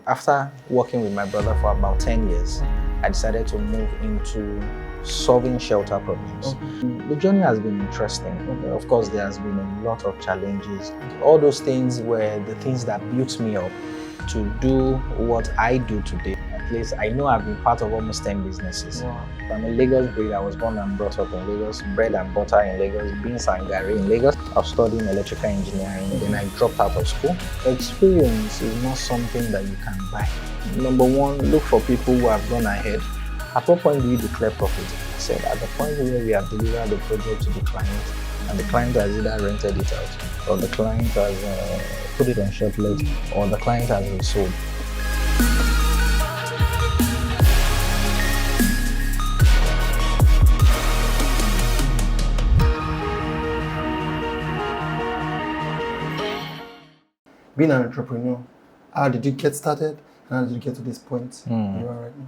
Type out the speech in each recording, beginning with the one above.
after working with my brother for about 10 years, I decided to move into solving shelter problems. The journey has been interesting. Of course, there has been a lot of challenges. All those things were the things that built me up to do what I do today. At least I know I've been part of almost 10 businesses. Wow. I'm a Lagos breed. I was born and brought up in Lagos, bread and butter in Lagos, beans and gari in Lagos. I was studying electrical engineering, then I dropped out of school. Experience is not something that you can buy. Number one, look for people who have gone ahead. At what point do you declare profit? I said, at the point where we have delivered the project to the client, and the client has either rented it out, or the client has put it on short list, or the client has resold. Being an entrepreneur, how did you get started and how did you get to this point you are right now?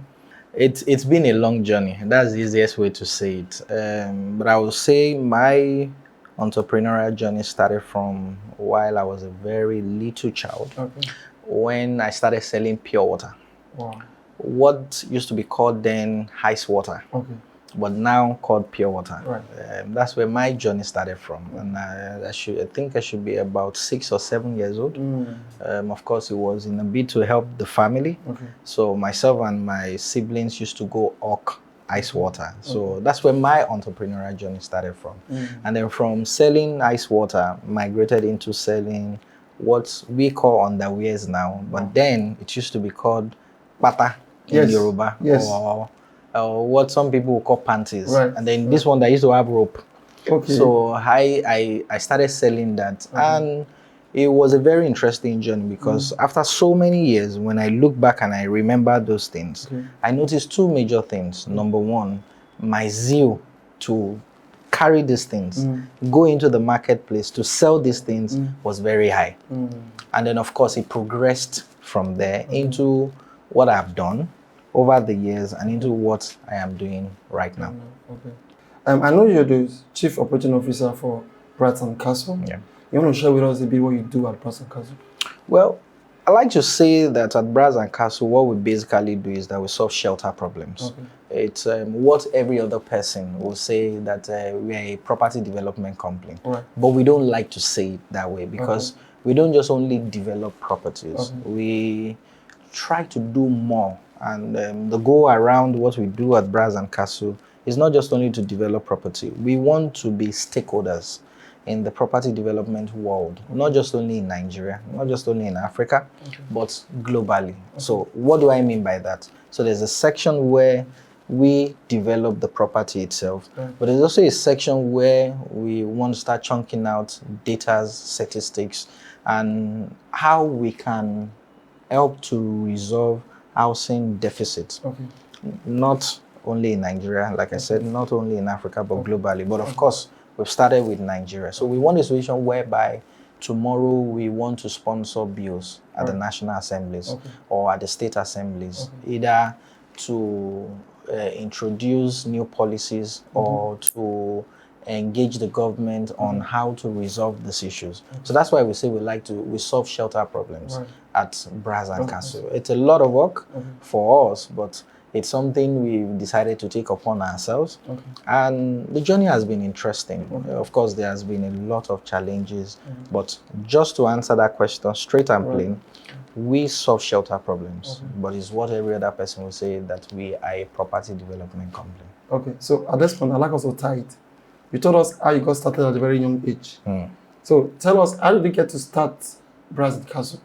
It's been a long journey. That's the easiest way to say it. But I would say my entrepreneurial journey started from while I was a very little child, when I started selling pure water. Wow. What used to be called then ice water, but now called pure water. Right. That's where my journey started from, and I think I should be about 6 or 7 years old. Of course, it was in a bid to help the family. So myself and my siblings used to go hawk ice water. So that's where my entrepreneurial journey started from. And then from selling ice water, migrated into selling what we call underwears now, but then it used to be called pata in Yoruba, or what some people will call panties. And then this one that used to have rope. So I started selling that, and it was a very interesting journey because after so many years, when I look back and I remember those things, I noticed two major things. Number one, my zeal to carry these things, go into the marketplace to sell these things was very high. And then of course it progressed from there into what I've done over the years and into what I am doing right now. I know you're the Chief Operating Officer for Bras & Castle. You want to share with us a bit what you do at Bras & Castle? Well, I like to say that at Bras & Castle, what we basically do is that we solve shelter problems. It's what every other person will say that we're a property development company. But we don't like to say it that way because we don't just only develop properties. We try to do more. And the goal around what we do at Bras & Castle is not just only to develop property. We want to be stakeholders in the property development world, not just only in Nigeria, not just only in Africa, but globally. So what do I mean by that? So there's a section where we develop the property itself, but there's also a section where we want to start chunking out data, statistics, and how we can help to resolve housing deficits. Not only in Nigeria, like I said, not only in Africa, but globally. But of course, we've started with Nigeria. So we want a solution whereby tomorrow we want to sponsor bills at the national assemblies or at the state assemblies, either to introduce new policies or to engage the government on how to resolve these issues. So that's why we say we solve shelter problems at Bras & Castle. It's a lot of work for us, but it's something we've decided to take upon ourselves. And the journey has been interesting. Of course, there has been a lot of challenges, but just to answer that question straight and plain, we solve shelter problems, but it's what every other person will say that we are a property development company. So at this point, I'd like us to tie it. You told us how you got started at a very young age. So tell us, how did you get to start Bras & Castle?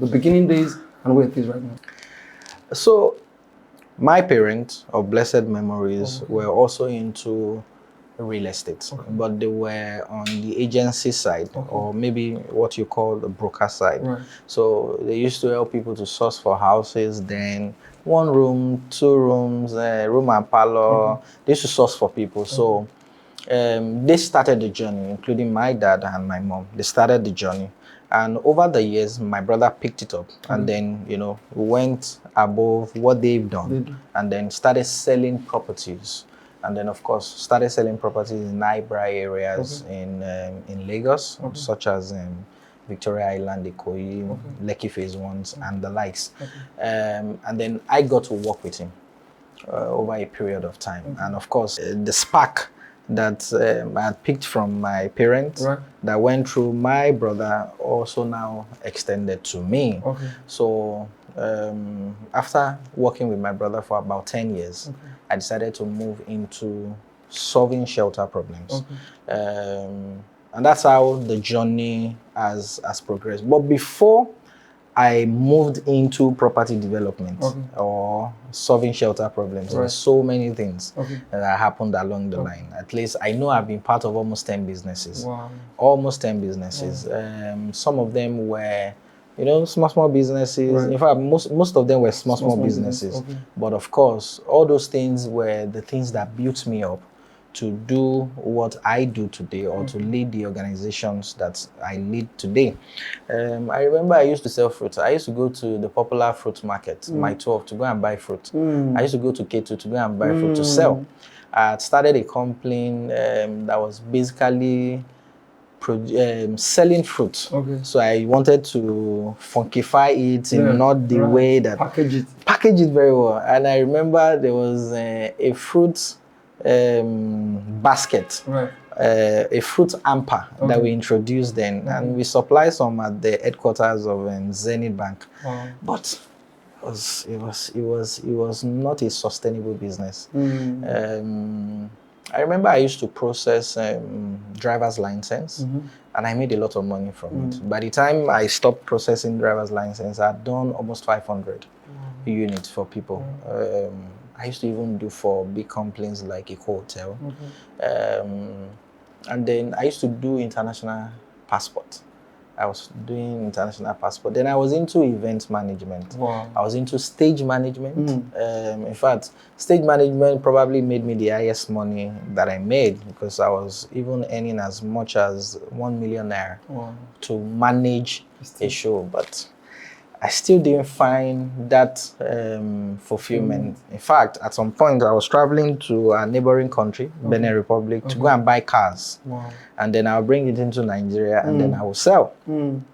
The beginning days and where it is right now. So my parents, of blessed memories, were also into real estate, but they were on the agency side, or maybe what you call the broker side. So they used to help people to source for houses, then 1 room, 2 rooms, room and parlor. They used to source for people. So they started the journey, including my dad and my mom. They started the journey. And over the years, my brother picked it up and then, went above what they've done and then started selling properties. And then, of course, started selling properties in Ibra areas in Lagos, such as Victoria Island, Ikoyi, Lekki Phase 1s, and the likes. And then I got to work with him over a period of time. And of course, the spark that I had picked from my parents that went through my brother also now extended to me. So after working with my brother for about 10 years, I decided to move into solving shelter problems. And that's how the journey has progressed. But before I moved into property development or solving shelter problems, there were so many things that happened along the line. At least I know I've been part of almost 10 businesses. Almost 10 businesses. Some of them were, you know, small businesses. In fact, most of them were small businesses. But of course, all those things were the things that built me up to do what I do today, or to lead the organizations that I lead today. I remember I used to sell fruit. I used to go to the popular fruit market, my 12, to go and buy fruit. I used to go to K2 to go and buy fruit to sell. I had started a company that was basically selling fruit. So I wanted to funkify it in not the way that... Package it very well. And I remember there was a fruit basket, a fruit hamper that we introduced then, and we supplied some at the headquarters of Zenith Bank. But it was not a sustainable business. I remember I used to process driver's license, and I made a lot of money from it. By the time I stopped processing driver's license, I'd done almost 500 units for people. I used to even do for big companies like a hotel. And then I used to do international passport. I was doing international passport. Then I was into event management. I was into stage management. In fact, stage management probably made me the highest money that I made, because I was even earning as much as 1 million naira to manage a show. But I still didn't find that fulfillment. In fact, at some point, I was traveling to a neighboring country, Benin Republic, to go and buy cars. And then I'll bring it into Nigeria, and then I will sell. I mean,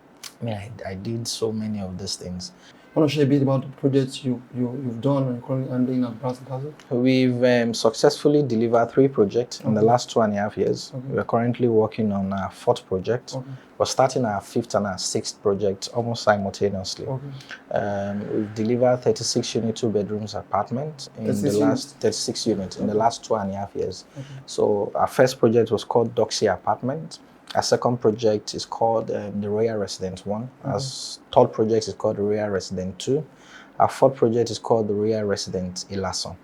I did so many of these things. I want to share a bit about the projects you've done and currently handling at Brass & Castle. We've successfully delivered 3 projects in the last 2.5 years. We're currently working on our 4th project. We're starting our 5th and our 6th project almost simultaneously. We've delivered 36 unit 2-bedrooms apartment in the last 36 units in the last 2.5 years. So our first project was called Doxy Apartment. Our second project is called the Royal Residence 1. Our 3rd project is called the Royal Residence 2. Our 4th project is called the Royal Residence Ilason.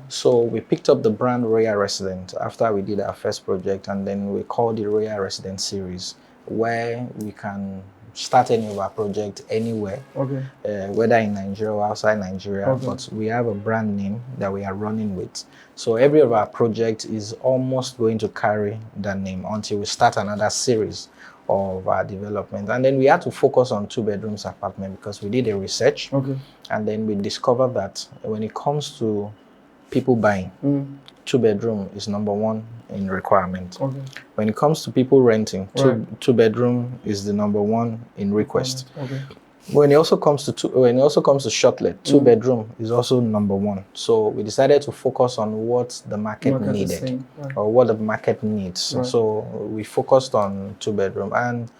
So we picked up the brand Royal Residence after we did our first project, and then we called the Royal Residence series, where we can start any of our project anywhere, whether in Nigeria or outside Nigeria, but we have a brand name that we are running with. So every of our project is almost going to carry that name until we start another series of our development. And then we had to focus on 2-bedrooms apartment because we did a research, and then we discovered that when it comes to people buying, 2-bedroom is number 1 in requirement. When it comes to people renting, 2-bedroom is the number 1 in request. When it also comes to short-let, 2-bedroom is also number 1. So we decided to focus on what the market needed, or what the market needs. So we focused on 2-bedroom, and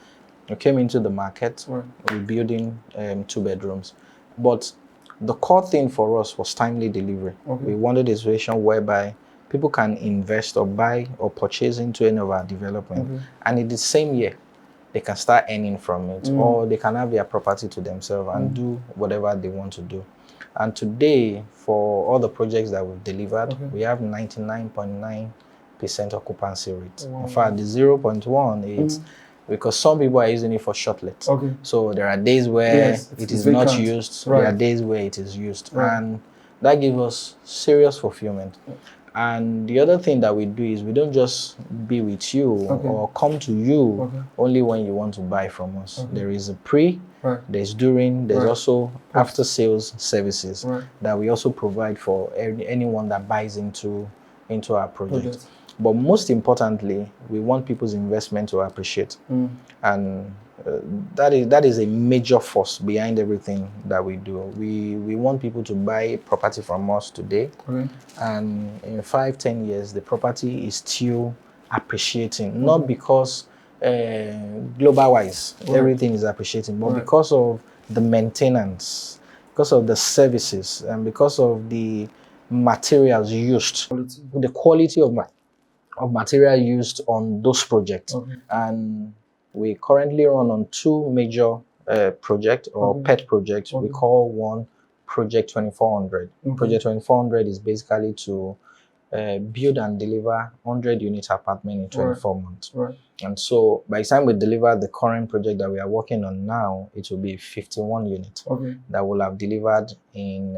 we came into the market. We're building 2-bedrooms, but the core thing for us was timely delivery. We wanted a situation whereby people can invest or buy or purchase into any of our development, and in the same year, they can start earning from it, or they can have their property to themselves and do whatever they want to do. And today, for all the projects that we've delivered, we have 99.9% occupancy rate. In fact, the 0.1 is because some people are using it for short-let. So there are days where it is not used, there are days where it is used, and that gives us serious fulfillment. And the other thing that we do is we don't just be with you or come to you only when you want to buy from us. There is a there's during, there's also after sales services that we also provide for anyone that buys into our project. But most importantly, we want people's investment to appreciate. And that is a major force behind everything that we do. We want people to buy property from us today, and in 5-10 years, the property is still appreciating, not because global-wise everything is appreciating, but because of the maintenance, because of the services, and because of the materials used, the quality of material used on those projects. And we currently run on 2 major projects or pet projects. We call one Project 2400. Project 2400 is basically to build and deliver 100-unit apartment in 24 months. And so by the time we deliver the current project that we are working on now, it will be 51 units that will have delivered in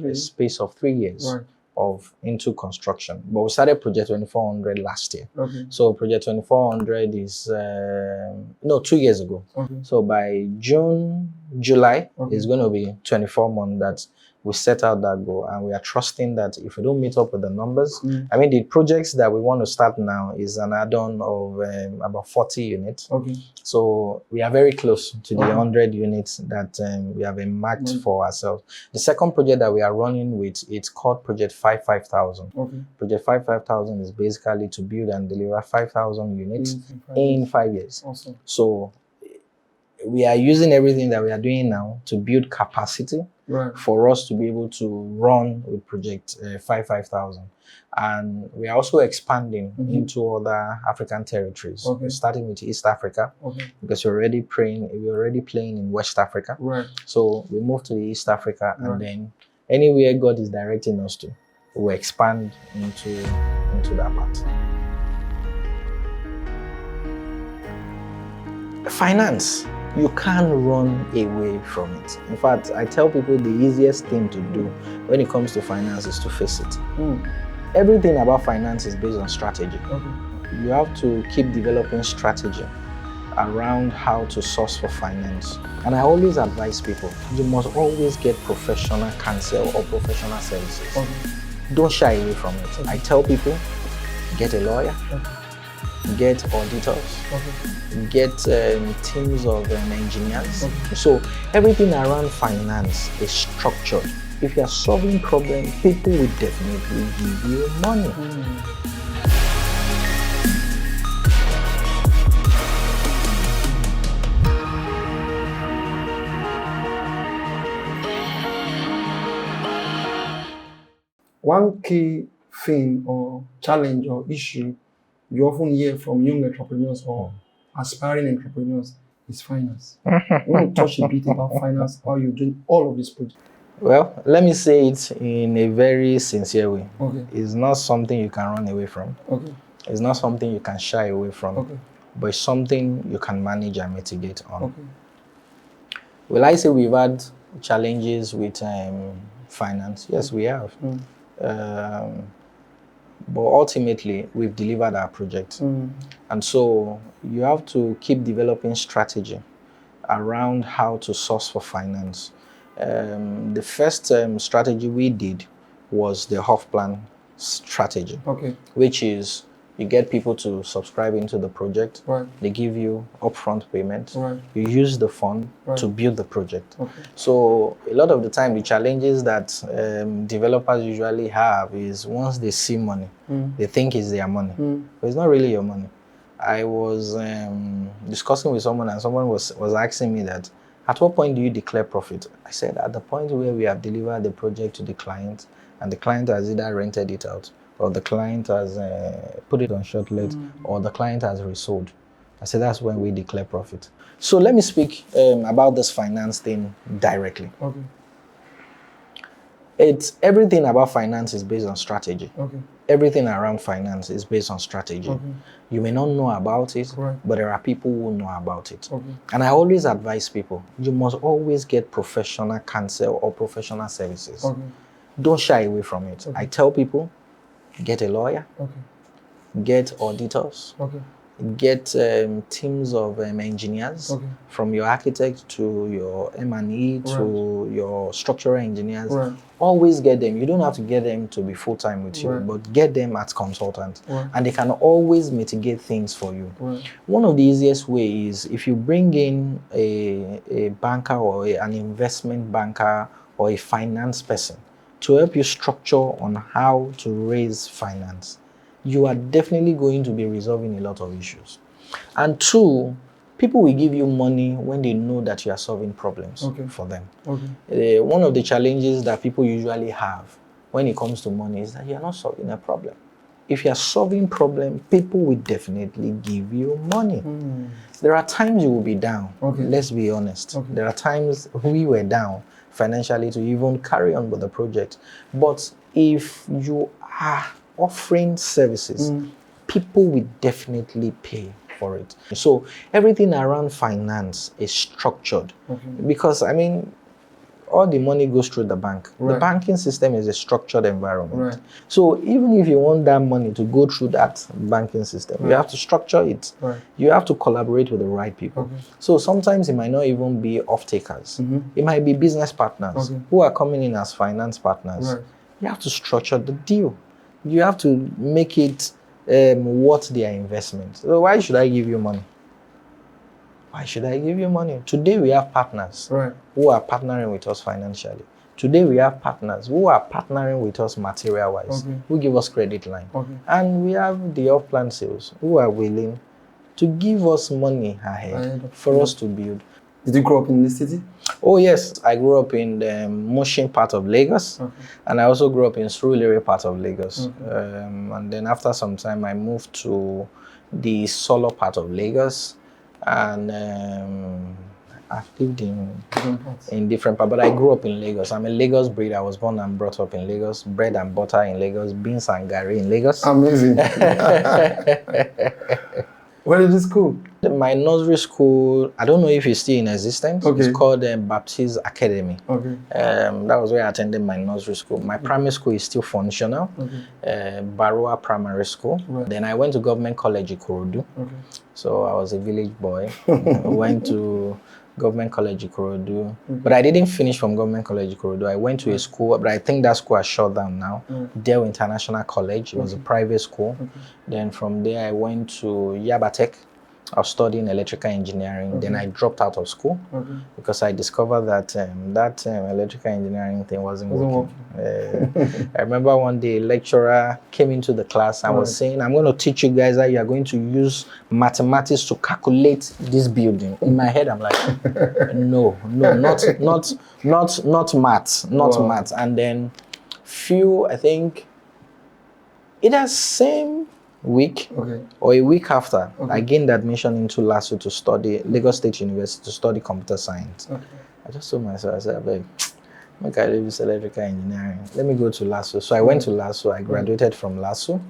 a space of 3 years of into construction. But we started Project 2400 last year. So Project 2400 is 2 years ago. So by July is going to be 24 months that we set out that goal, and we are trusting that if we don't meet up with the numbers, I mean, the projects that we want to start now is an add-on of about 40 units. So we are very close to the 100 units that we have marked for ourselves. The second project that we are running with, it's called Project 5000. Project 5000 is basically to build and deliver 5,000 units in 5 years. So we are using everything that we are doing now to build capacity for us to be able to run with Project 5000. And we are also expanding into other African territories, starting with East Africa, because we're already playing in West Africa. So we move to the East Africa, and then anywhere God is directing us to, we'll expand into that part. Finance. You can't run away from it. In fact, I tell people the easiest thing to do when it comes to finance is to face it. Everything about finance is based on strategy. You have to keep developing strategy around how to source for finance. And I always advise people, you must always get professional counsel or professional services. Don't shy away from it. I tell people, get a lawyer, get auditors, get teams of engineers. So everything around finance is structured. If you are solving problems, people will definitely give you money. One key thing or challenge or issue you often hear from young entrepreneurs or aspiring entrepreneurs is finance. You want to touch a bit about finance, how you're doing all of this project? Well, let me say it in a very sincere way. It's not something you can run away from. It's not something you can shy away from. But it's something you can manage and mitigate on. Will I say we've had challenges with finance? Yes, we have. But ultimately, we've delivered our project. And so you have to keep developing strategy around how to source for finance. The first strategy we did was the half plan strategy, which is you get people to subscribe into the project. They give you upfront payment. You use the fund to build the project. So a lot of the time, the challenges that developers usually have is once they see money, they think it's their money, but it's not really your money. I was discussing with someone, and someone was asking me that, at what point do you declare profit? I said, at the point where we have delivered the project to the client, and the client has either rented it out, or the client has put it on short let, or the client has resold. I said, that's when we declare profit. So let me speak about this finance thing directly. It's everything about finance is based on strategy. Everything around finance is based on strategy. You may not know about it, but there are people who know about it. And I always advise people, you must always get professional counsel or professional services. Don't shy away from it. I tell people, get a lawyer, get auditors, get teams of engineers, from your architect to your M&E to your structural engineers. Always get them. You don't have to get them to be full-time with you, but get them as consultants. And they can always mitigate things for you. One of the easiest ways is if you bring in a banker or an investment banker or a finance person to help you structure on how to raise finance, you are definitely going to be resolving a lot of issues. And two, people will give you money when they know that you are solving problems for them. One of the challenges that people usually have when it comes to money is that you are not solving a problem. If you are solving problem, people will definitely give you money. There are times you will be down. Let's be honest. There are times we were down financially to even carry on with the project. But if you are offering services, people will definitely pay for it. So everything around finance is structured because, I mean, all the money goes through the bank. The banking system is a structured environment. So even if you want that money to go through that banking system, you have to structure it. You have to collaborate with the right people. So sometimes it might not even be off-takers. It might be business partners who are coming in as finance partners. You have to structure the deal. You have to make it worth their investment. So why should I give you money? Why should I give you money? Today we have partners who are partnering with us financially. Today we have partners who are partnering with us material-wise, who give us credit line. And we have the off-plan sales who are willing to give us money ahead for us to build. Did you grow up in the city? Oh yes, I grew up in the Mushin part of Lagos, and I also grew up in Surulere part of Lagos. And then after some time, I moved to the Solo part of Lagos, and I've lived in different parts, but I grew up in Lagos. I'm a Lagos breed. I was born and brought up in Lagos, bread and butter in Lagos, beans and gari in Lagos. Amazing. Where did you school? My nursery school, I don't know if it's still in existence. It's called Baptist Academy. That was where I attended my nursery school. My primary school is still functional, Baroa Primary School. Then I went to Government College Ikorodu. So I was a village boy. I went to Government College Ikorodu. But I didn't finish from Government College Ikorodu. I went to a school, but I think that school has shut down now. Dell International College. It was a private school. Then from there I went to Yabatech. I was studying electrical engineering. Then I dropped out of school because I discovered that electrical engineering thing wasn't working. I remember one day a lecturer came into the class and was saying, I'm going to teach you guys that you are going to use mathematics to calculate this building. In my head, I'm like, no, not maths. And then I think either same week or a week after, I gained admission into LASU to study, Lagos State University, to study computer science. I just told myself, I said, babe, make I leave this electrical engineering. Let me go to LASU. So I went to LASU. I graduated from LASU.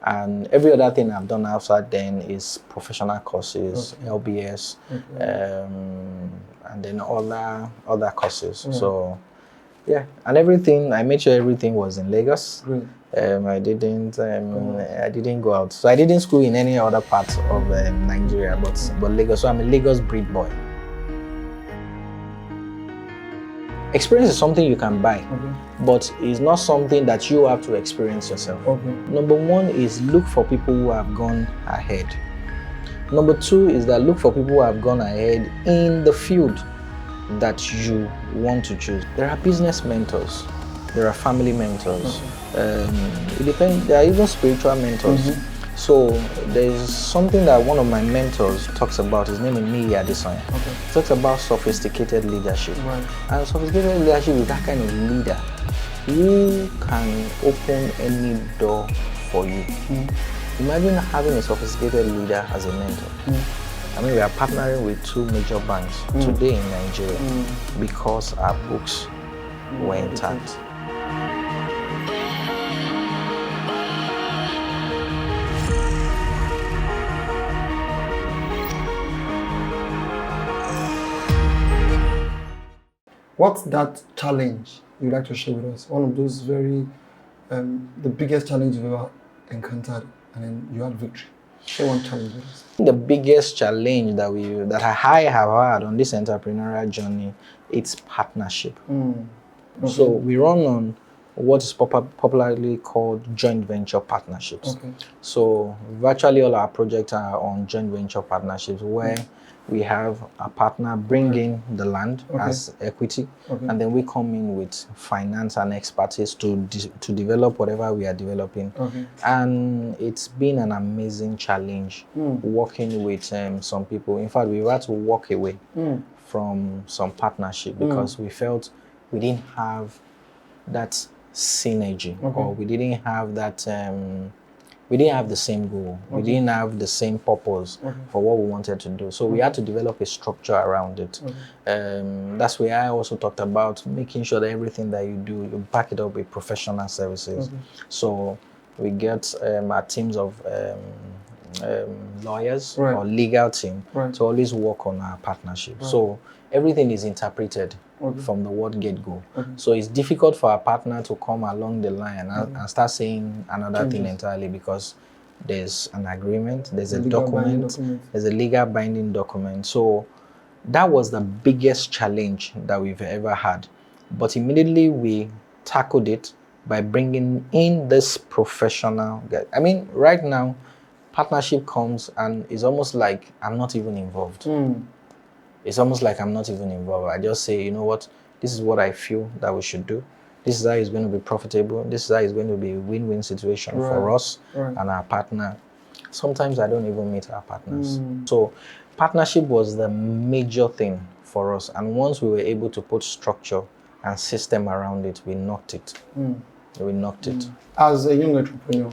And every other thing I've done after then is professional courses, LBS, and then other courses. So yeah, and everything, I made sure everything was in Lagos. I didn't go out. So I didn't school in any other parts of Nigeria, but Lagos. So I'm a Lagos breed boy. Experience is something you can buy, but it's not something that you have to experience yourself. Number one is look for people who have gone ahead. Number two is that look for people who have gone ahead in the field that you want to choose. There are business mentors. There are family mentors. It depends. There are even spiritual mentors. So there's something that one of my mentors talks about. His name is Niyi Adesanya. He talks about sophisticated leadership. And sophisticated leadership is that kind of leader who can open any door for you. Imagine having a sophisticated leader as a mentor. I mean, we are partnering with 2 major banks today in Nigeria because our books were intact. What's that challenge you'd like to share with us? One of those the biggest challenge you've ever encountered, and then you had victory. Share one challenge with us. The biggest challenge that I have had on this entrepreneurial journey, it's partnership. Okay. So we run on what is popularly called joint venture partnerships. Okay. So virtually all our projects are on joint venture partnerships where we have a partner bring in the land as equity, and then we come in with finance and expertise to develop whatever we are developing. And it's been an amazing challenge working with some people. In fact, we had to walk away from some partnership because we felt we didn't have that synergy, or we didn't have that we didn't have the same goal. We didn't have the same purpose for what we wanted to do. So we had to develop a structure around it. That's where I also talked about making sure that everything that you do, you back it up with professional services. So we get our teams of lawyers or legal team to always work on our partnership. So everything is interpreted from the word get-go. So it's difficult for a partner to come along the line and start saying another thing entirely, because there's an agreement, there's a document, there's a legal binding document. So that was the biggest challenge that we've ever had. But immediately we tackled it by bringing in this professional guy. I mean, right now, partnership comes and it's almost like I'm not even involved. It's almost like I'm not even involved. I just say, you know what, this is what I feel that we should do. This is how it's going to be profitable. This is how it's going to be a win-win situation for us and our partner. Sometimes I don't even meet our partners. So partnership was the major thing for us. And once we were able to put structure and system around it, we knocked it. We knocked it. As a young entrepreneur,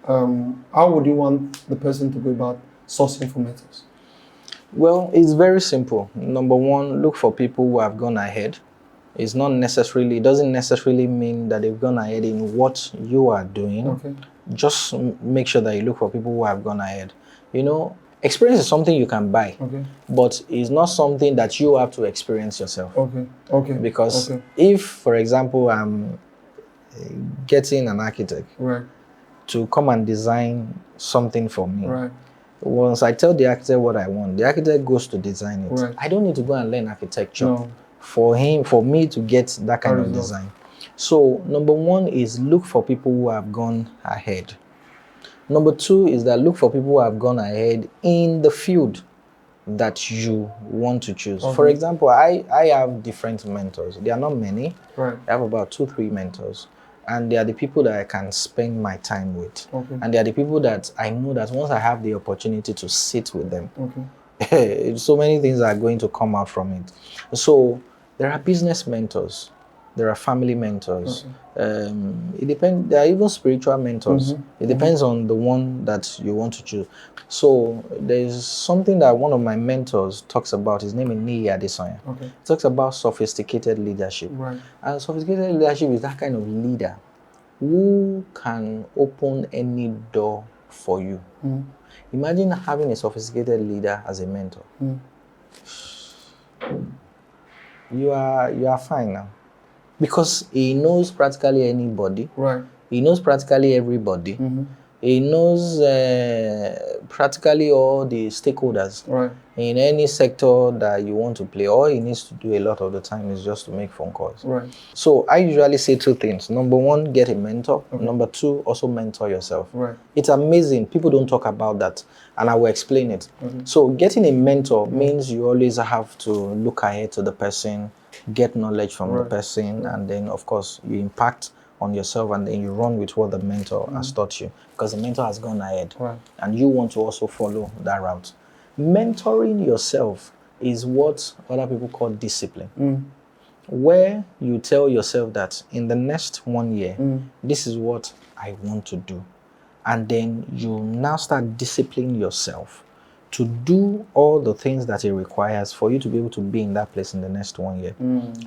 how would you want the person to go about sourcing for mentors? Well, it's very simple. Number one, look for people who have gone ahead. It doesn't necessarily mean that they've gone ahead in what you are doing. Just make sure that you look for people who have gone ahead. You know, experience is something you can buy, but it's not something that you have to experience yourself. Because if, for example, I'm getting an architect to come and design something for me, once I tell the architect what I want, the architect goes to design it. I don't need to go and learn architecture for me to get that kind of design. So number one is look for people who have gone ahead. Number two is that look for people who have gone ahead in the field that you want to choose. For example, I have different mentors. There are not many. I have about 2-3 mentors. And they are the people that I can spend my time with. And they are the people that I know that once I have the opportunity to sit with them, so many things are going to come out from it. So there are business mentors. There are family mentors. It depends. There are even spiritual mentors. It depends on the one that you want to choose. So there's something that one of my mentors talks about. His name is Niyi Adesanya. He talks about sophisticated leadership. And sophisticated leadership is that kind of leader who can open any door for you. Imagine having a sophisticated leader as a mentor. You are fine now. Because he knows practically anybody. He knows practically everybody. He knows practically all the stakeholders in any sector that you want to play. All he needs to do a lot of the time is just to make phone calls. So I usually say 2 things. Number one, get a mentor. Number 2, also mentor yourself. It's amazing. People don't talk about that, and I will explain it. So getting a mentor means you always have to look ahead to the person, get knowledge from the person, and then of course you impact on yourself, and then you run with what the mentor has taught you, because the mentor has gone ahead and you want to also follow that route. Mentoring yourself is what other people call discipline, where you tell yourself that in the next 1 year, this is what I want to do, and then you now start disciplining yourself to do all the things that it requires for you to be able to be in that place in the next 1 year.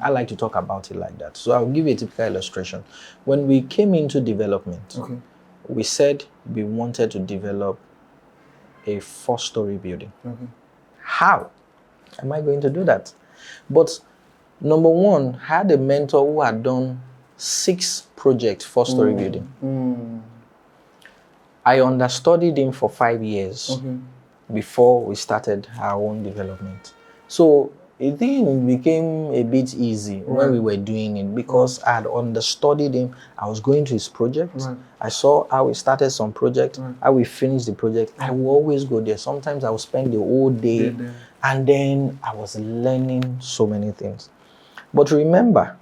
I like to talk about it like that. So I'll give you a typical illustration. When we came into development, we said we wanted to develop a 4-story building. How am I going to do that? But number one, I had a mentor who had done 6 projects, 4-story building. I understudied him for 5 years Okay. before we started our own development. So it then became a bit easy when we were doing it because I had understudied him. I was going to his projects. I saw how he started some project, how we finished the project. I will always go there. Sometimes I would spend the whole day, and then I was learning so many things. But remember,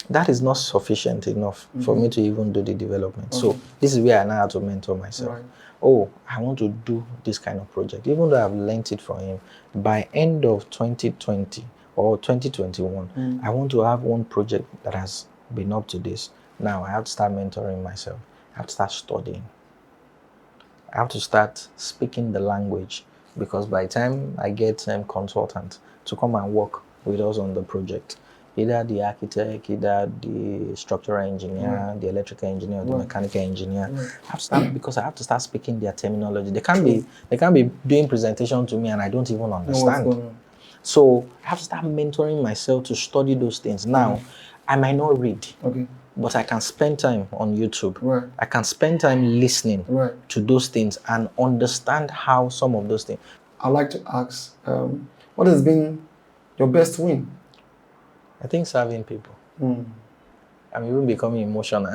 that is not sufficient enough for me to even do the development. So this is where I now have to mentor myself. Oh, I want to do this kind of project. Even though I've learned it from him, by end of 2020 or 2021, I want to have one project that has been up to this. Now I have to start mentoring myself. I have to start studying. I have to start speaking the language, because by the time I get consultant to come and work with us on the project, either the architect, either the structural engineer, the electrical engineer, or the mechanical engineer, I have to start, because I have to start speaking their terminology. They can't be doing presentation to me and I don't even understand. So I have to start mentoring myself to study those things. Now, I might not read, but I can spend time on YouTube. I can spend time listening to those things and understand how some of those things. I'd like to ask, what has been your best win? I think serving people. I'm even becoming emotional.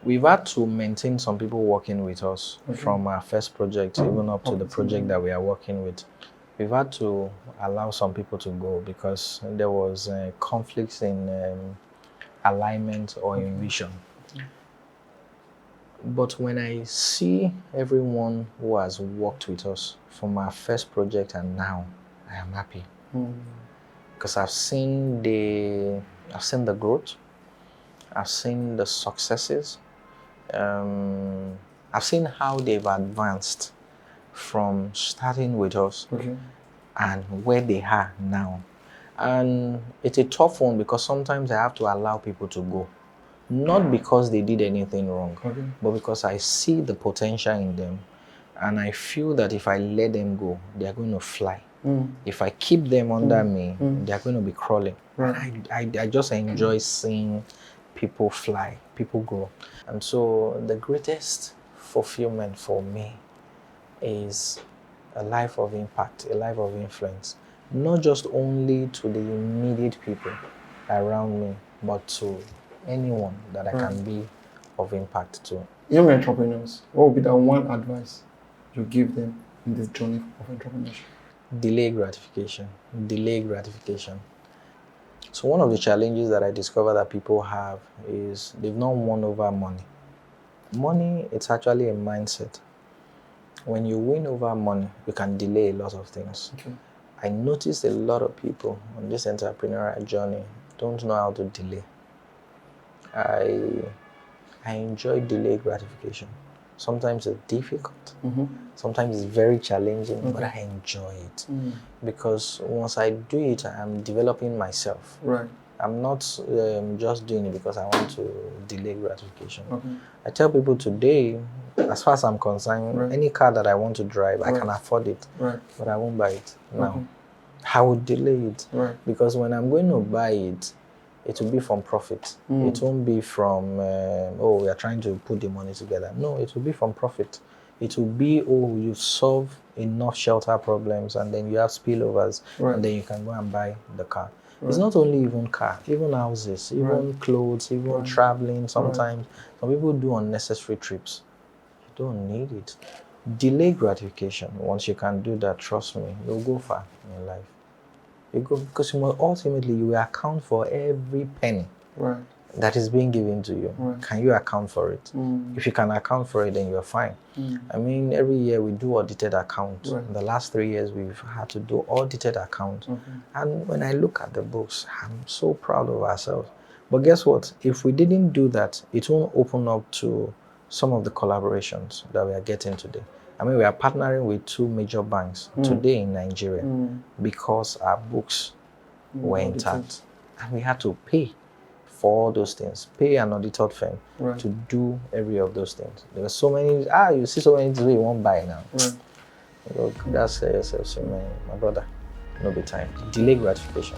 We've had to maintain some people working with us from our first project, even up to the project that we are working with. We've had to allow some people to go because there was conflicts in alignment or in vision. But when I see everyone who has worked with us from our first project and now, I am happy. Because I've seen the growth, I've seen the successes, I've seen how they've advanced from starting with us and where they are now. And it's a tough one because sometimes I have to allow people to go. Not because they did anything wrong, but because I see the potential in them. And I feel that if I let them go, they are going to fly. If I keep them under me, they are going to be crawling. I just enjoy seeing people fly, people grow. And so the greatest fulfillment for me is a life of impact, a life of influence. Not just only to the immediate people around me, but to anyone that I can be of impact to. Young entrepreneurs, what would be the one advice you give them in this journey of entrepreneurship? Delay gratification. Delay gratification. So one of the challenges that I discover that people have is they've not won over money. Money, it's actually a mindset. When you win over money, you can delay a lot of things. I noticed a lot of people on this entrepreneurial journey don't know how to delay. I enjoy delayed gratification. Sometimes it's difficult. Sometimes it's very challenging, but I enjoy it. Because once I do it, I'm developing myself. I'm not just doing it because I want to delay gratification. I tell people today, as far as I'm concerned, any car that I want to drive, I can afford it, but I won't buy it now. I will delay it because when I'm going to buy it, it will be from profit. It won't be from, we are trying to put the money together. No, it will be from profit. It will be, you solve enough shelter problems and then you have spillovers and then you can go and buy the car. It's not only even car, even houses, even clothes, even traveling sometimes. Some people do unnecessary trips. You don't need it. Delay gratification. Once you can do that, trust me, you'll go far in life. You go, because ultimately you will account for every penny that is being given to you. Can you account for it? If you can account for it, then you're fine. I mean, every year we do audited accounts. In the last 3 years, we've had to do audited accounts. And when I look at the books, I'm so proud of ourselves. But guess what? If we didn't do that, it won't open up to some of the collaborations that we are getting today. I mean, we are partnering with 2 major banks today in Nigeria because our books were intact. And we had to pay for all those things, pay an auditor firm to do every of those things. There were so many, you see so many things you won't buy now. Look, that's yourself, so my brother, no be time. Delay gratification.